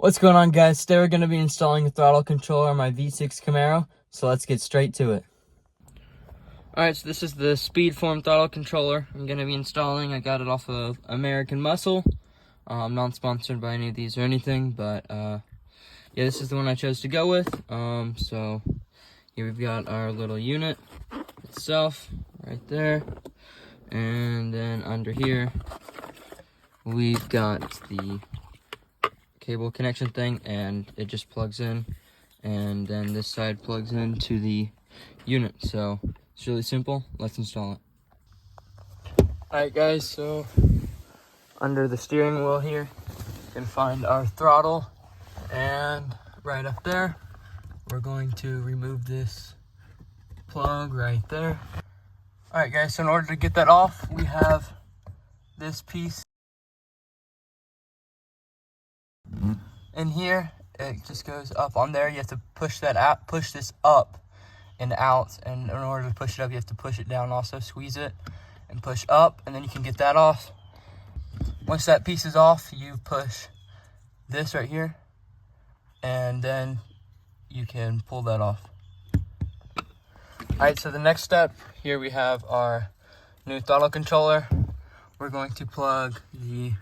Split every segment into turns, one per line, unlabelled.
What's going on, guys? Today we're going to be installing a throttle controller on my V6 Camaro, so let's get straight to it. Alright, so this is the Speedform throttle controller I'm going to be installing. I got it off of American Muscle. I'm not sponsored by any of these or anything, but yeah, this is the one I chose to go with. So here we've got our little unit itself right there, and then under here we've got the cable connection thing, and it just plugs in, and then this side plugs into the unit. So it's really simple. Let's install it. Alright guys, so under the steering wheel here you can find our throttle, and right up there we're going to remove this plug right there. Alright guys, so in order to get that off, we have this piece in here. It just goes up on there. You have to push that out, push this up and out, and in order to push it up you have to push it down also, squeeze it and push up, and then you can get that off. Once that piece is off, you push this right here, and then you can pull that off. Alright, so the next step, here we have our new throttle controller. We're going to plug the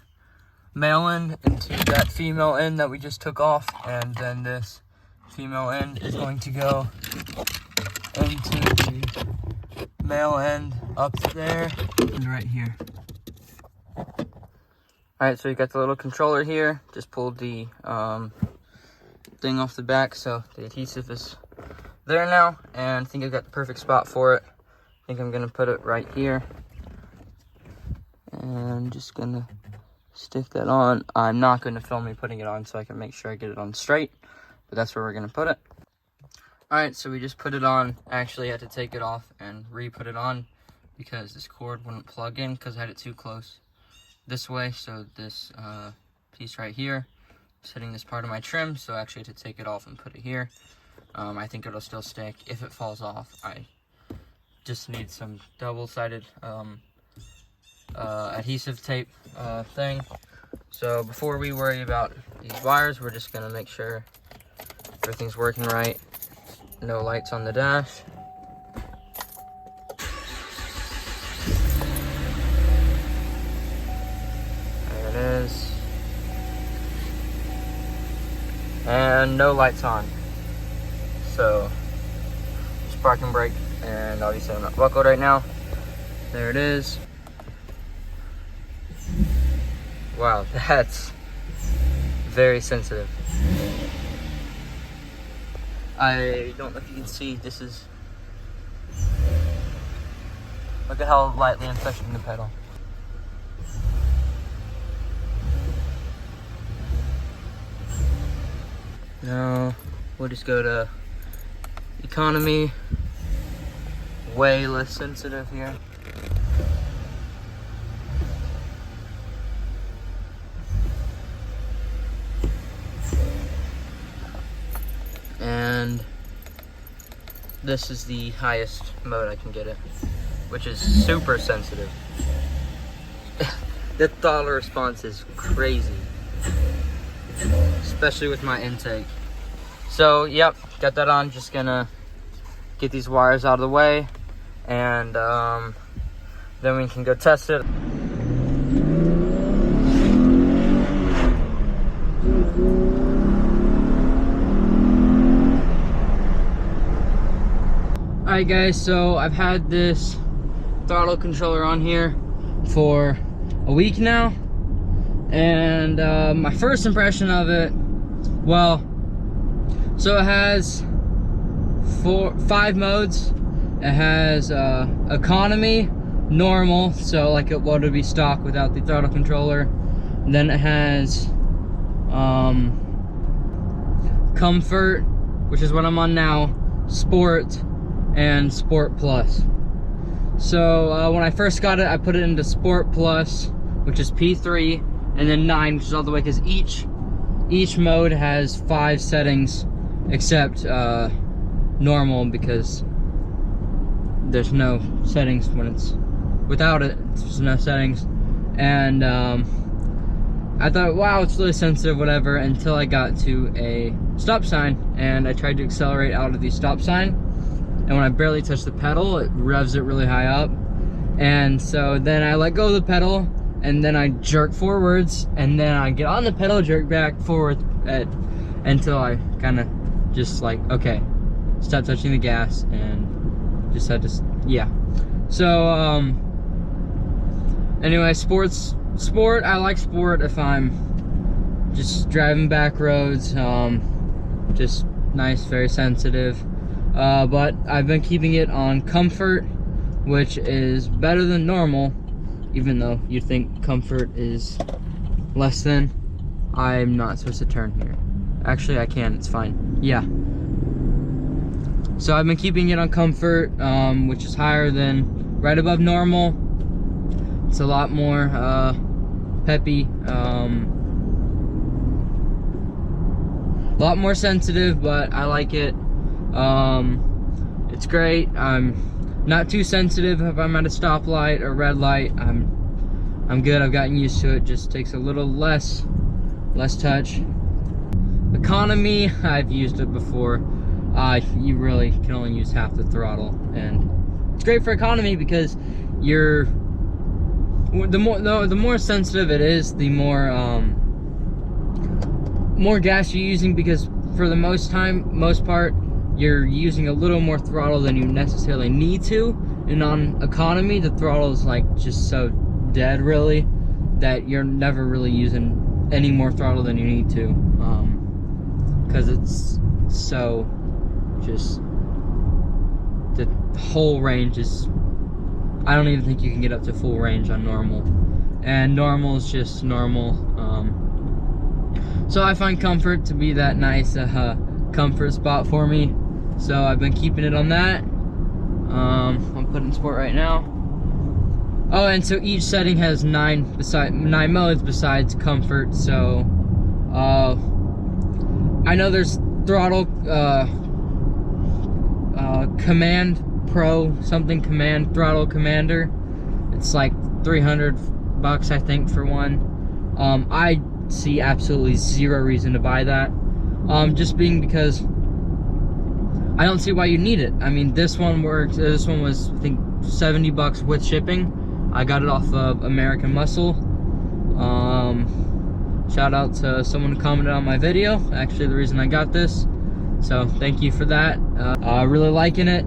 male end into that female end that we just took off, and then this female end is going to go into the male end up there and right here. Alright, so you got the little controller here. Just pulled the thing off the back, so the adhesive is there now, and I think I've got the perfect spot for it. I think I'm gonna put it right here, and I'm just gonna stick that on. I'm not going to film me putting it on so I can make sure I get it on straight, but that's where we're going to put it. Alright, so we just put it on. I actually had to take it off and re-put it on because this cord wouldn't plug in because I had it too close this way. So this piece right here is hitting this part of my trim, so I actually had to take it off and put it here. I think it'll still stick. If it falls off, I just need some double-sided adhesive tape thing. So before we worry about these wires, we're just gonna make sure everything's working right. No lights on the dash. There it is. And no lights on. So just park and brake, and obviously I'm not buckled right now. There it is. Wow, that's very sensitive. I don't know if you can see, this is, look at how lightly I'm touching the pedal. Now, we'll just go to economy, way less sensitive here. And this is the highest mode I can get it, which is super sensitive. The throttle response is crazy, especially with my intake. So yep, got that on. Just gonna get these wires out of the way, and then we can go test it. Alright guys, so I've had this throttle controller on here for a week now, and my first impression of it, well, so it has 5 modes. It has economy, normal, so like it would be stock without the throttle controller. And then it has comfort, which is what I'm on now, sport, and Sport Plus. So when I first got it, I put it into Sport Plus, which is P3, and then 9, which is all the way, because each mode has 5 settings except normal, because there's no settings when it's without it. There's no settings. And I thought, wow, it's really sensitive, whatever, until I got to a stop sign and I tried to accelerate out of the stop sign. And when I barely touched the pedal, it revs it really high up. And so then I let go of the pedal and then I jerk forwards and then I get on the pedal, jerk back forward until I kind of just like, okay, stop touching the gas and just had to, yeah. So, anyway, sport, I like sport if I'm just driving back roads, just nice, very sensitive. But I've been keeping it on comfort, which is better than normal, even though you'd think comfort is less than. I'm not supposed to turn here. Actually, I can, it's fine. Yeah. So I've been keeping it on comfort, which is higher than right above normal. It's a lot more peppy, a lot more sensitive, but I like it. It's great. I'm not too sensitive if I'm at a stoplight or red light. I'm good. I've gotten used to it. Just takes a little less touch. Economy, I've used it before. You really can only use half the throttle, and it's great for economy because the more sensitive it is, the more gas you're using, because for the most part you're using a little more throttle than you necessarily need to. And on economy, the throttle is like just so dead really that you're never really using any more throttle than you need to, because it's so just, the whole range is, I don't even think you can get up to full range on normal, and normal is just normal. So I find comfort to be that nice comfort spot for me, so I've been keeping it on that. I'm putting sport right now. Oh, and so each setting has nine modes besides comfort. So I know there's throttle command pro something, command throttle commander. It's like $300 I think for one. I see absolutely zero reason to buy that, just being because I don't see why you need it. I mean, this one works. This one was, I think, $70 with shipping. I got it off of American Muscle. Shout out to someone who commented on my video, actually the reason I got this, so thank you for that. Really liking it.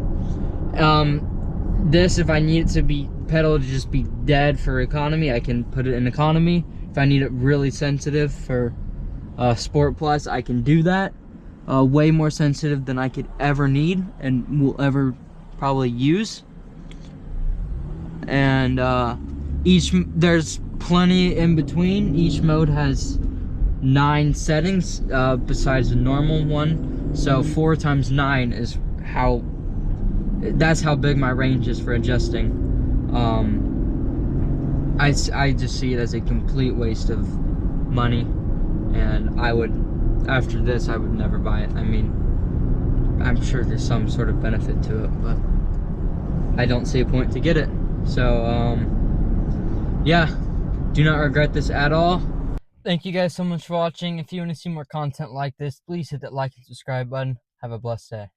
This, if I need it to be pedal to just be dead for economy, I can put it in economy. If I need it really sensitive for Sport Plus, I can do that. Way more sensitive than I could ever need and will ever probably use. And there's plenty in between. Each mode has 9 settings besides the normal one. So 4 times 9 is that's how big my range is for adjusting. I just see it as a complete waste of money, and after this I would never buy it. I mean, I'm sure there's some sort of benefit to it, but I don't see a point to get it. So yeah, do not regret this at all. Thank you guys so much for watching. If you want to see more content like this, please hit that like and subscribe button. Have a blessed day.